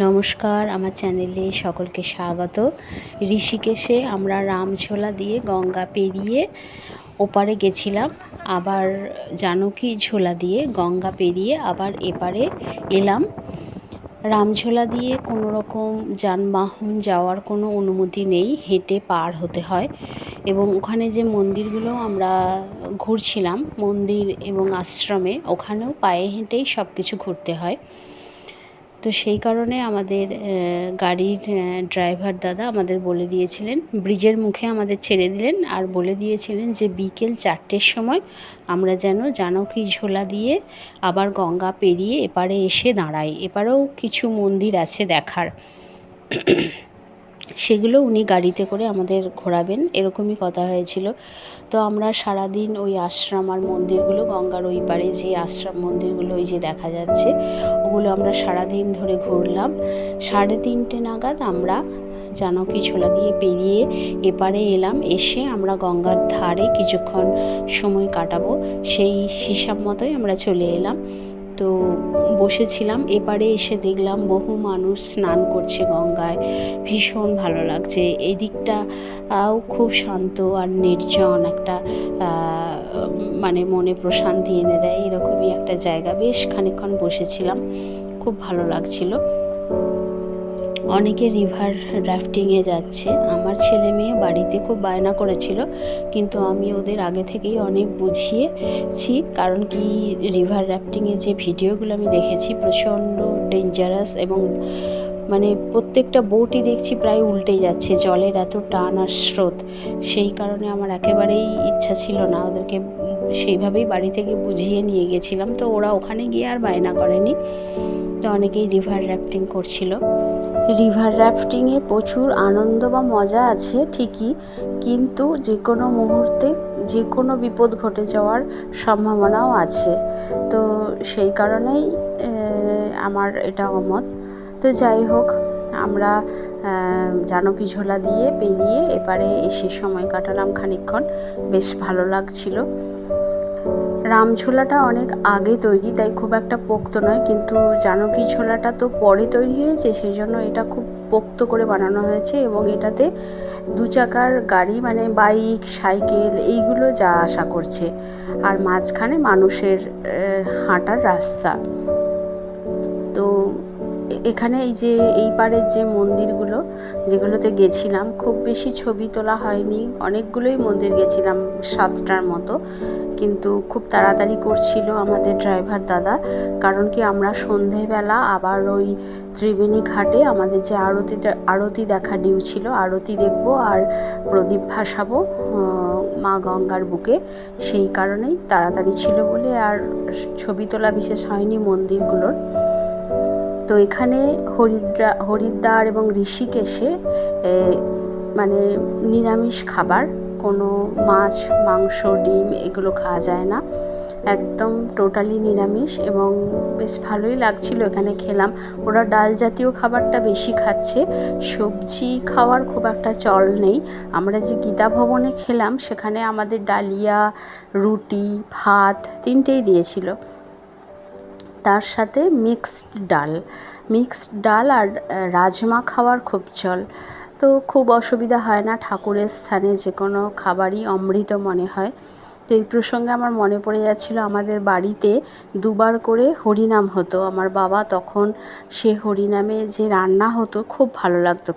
নমস্কার, আমার চ্যানেলে সকলকে স্বাগত। ঋষিকেশে আমরা রামঝোলা দিয়ে গঙ্গা পেরিয়ে ওপারে গেছিলাম, আবার জানকী ঝোলা দিয়ে গঙ্গা পেরিয়ে আবার এপারে এলাম। রামঝোলা দিয়ে কোনো রকম যানবাহন যাওয়ার কোনো অনুমতি নেই, হেঁটে পার হতে হয়। এবং ওখানে যে মন্দিরগুলো আমরা ঘুরছিলাম, মন্দির এবং আশ্রমে, ওখানেও পায়ে হেঁটেই সব কিছু ঘুরতে হয়। তো সেই কারণে আমাদের গাড়ির ড্রাইভার দাদা আমাদের বলে দিয়েছিলেন, ব্রিজের মুখে আমাদের ছেড়ে দিলেন আর বলে দিয়েছিলেন যে বিকেল 4টের সময় আমরা যেন জানকী ঝোলা দিয়ে আবার গঙ্গা পেরিয়ে এপারে এসে দাঁড়াই। এপারেও কিছু মন্দির আছে দেখার, সেগুলো উনি গাড়িতে করে আমাদের ঘোরাবেন, এরকমই কথা হয়েছিল। তো আমরা সারাদিন ওই আশ্রম আর মন্দিরগুলো, গঙ্গার ওই পারে যে আশ্রম মন্দিরগুলো ওই যে দেখা যাচ্ছে, ওগুলো আমরা সারাদিন ধরে ঘুরলাম। 3:30 নাগাদ আমরা জানকী ঝোলা দিয়ে পেরিয়ে এপারে এলাম। এসে আমরা গঙ্গার ধারে কিছুক্ষণ সময় কাটাবো, সেই হিসাব মতোই আমরা চলে এলাম। তো বসেছিলাম, এপারে এসে দেখলাম বহু মানুষ স্নান করছে গঙ্গায়, ভীষণ ভালো লাগছে। এই দিকটাও খুব শান্ত আর নির্জন একটা, মানে মনে প্রশান্তি এনে দেয়, এরকমই একটা জায়গা। বেশ খানিকক্ষণ বসেছিলাম, খুব ভালো লাগছিল। অনেকে রিভার রাফটিংয়ে যাচ্ছে। আমার ছেলে মেয়ে বাড়িতে খুব বায়না করেছিল, কিন্তু আমি ওদের আগে থেকেই অনেক বুঝিয়েছি। কারণ কি, রিভার রাফটিংয়ের যে ভিডিওগুলো আমি দেখেছি প্রচণ্ড ডেঞ্জারাস, এবং মানে প্রত্যেকটা বোটই দেখছি প্রায় উল্টে যাচ্ছে, জলের এত টান আর স্রোত। সেই কারণে আমার একেবারেই ইচ্ছা ছিল না, ওদেরকে সেইভাবেই বাড়ি থেকে বুঝিয়ে নিয়ে গেছিলাম। তো ওরা ওখানে গিয়ে আর বায়না করেনি। তো অনেকেই রিভার রাফটিং করছিল। রিভার রাফটিংয়ে প্রচুর আনন্দ বা মজা আছে ঠিকই, কিন্তু যে কোনো মুহূর্তে যে কোনো বিপদ ঘটে যাওয়ার সম্ভাবনাও আছে। তো সেই কারণেই আমার এটা অমত। তো যাই হোক, আমরা জানকী ঝোলা দিয়ে পেরিয়ে এপারে এসে সময় কাটালাম খানিকক্ষণ, বেশ ভালো লাগছিল। রামঝোলাটা অনেক আগে তৈরি, তাই খুব একটা পোক্ত নয়, কিন্তু জানকী ঝোলাটা তো পরে তৈরি হয়েছে, সেই জন্য এটা খুব পোক্ত করে বানানো হয়েছে। এবং এটাতে 2 চাকার গাড়ি, মানে বাইক, সাইকেল, এইগুলো যা আসা করছে, আর মাঝখানে মানুষের হাঁটার রাস্তা। তো এখানে এই যে এই পারের যে মন্দিরগুলো যেগুলোতে গেছিলাম, খুব বেশি ছবি তোলা হয়নি। অনেকগুলোই মন্দির গেছিলাম, 7টার মতো, কিন্তু খুব তাড়াতাড়ি করছিল আমাদের ড্রাইভার দাদা। কারণ কি, আমরা সন্ধেবেলা আবার ওই ত্রিবেণী ঘাটে আমাদের যে আরতি দেখা ডিউ ছিল, আরতি দেখব আর প্রদীপ ভাসাবো মা গঙ্গার বুকে। সেই কারণেই তাড়াতাড়ি ছিল বলে আর ছবি তোলা বিশেষ হয়নি মন্দিরগুলোর। তো এখানে হরিদ্বার এবং ঋষিকেশে মানে নিরামিষ খাবার, কোনো মাছ, মাংস, ডিম এগুলো খাওয়া যায় না, একদম টোটালি নিরামিষ। এবং বেশ ভালোই লাগছিল এখানে খেলাম। ওরা ডাল জাতীয় খাবারটা বেশি খাচ্ছে, সবজি খাওয়ার খুব একটা চল নেই। আমরা যে গীতা ভবনে খেলাম, সেখানে আমাদের ডালিয়া, রুটি, ভাত 3টেই দিয়েছিল, তার সাথে মিক্সড ডাল আর রাজমা খাওয়ার খুব চল। তো খুব অসুবিধা হয় না, ঠাকুরের স্থানে যে কোনো খাবারই অমৃত মনে হয়। তো এই প্রসঙ্গে আমার মনে পড়ে যাচ্ছিল, আমাদের বাড়িতে 2বার করে হরিনাম হতো। আমার বাবা তখন সে হরিনামে যে রান্না হতো খুব ভালো লাগতো।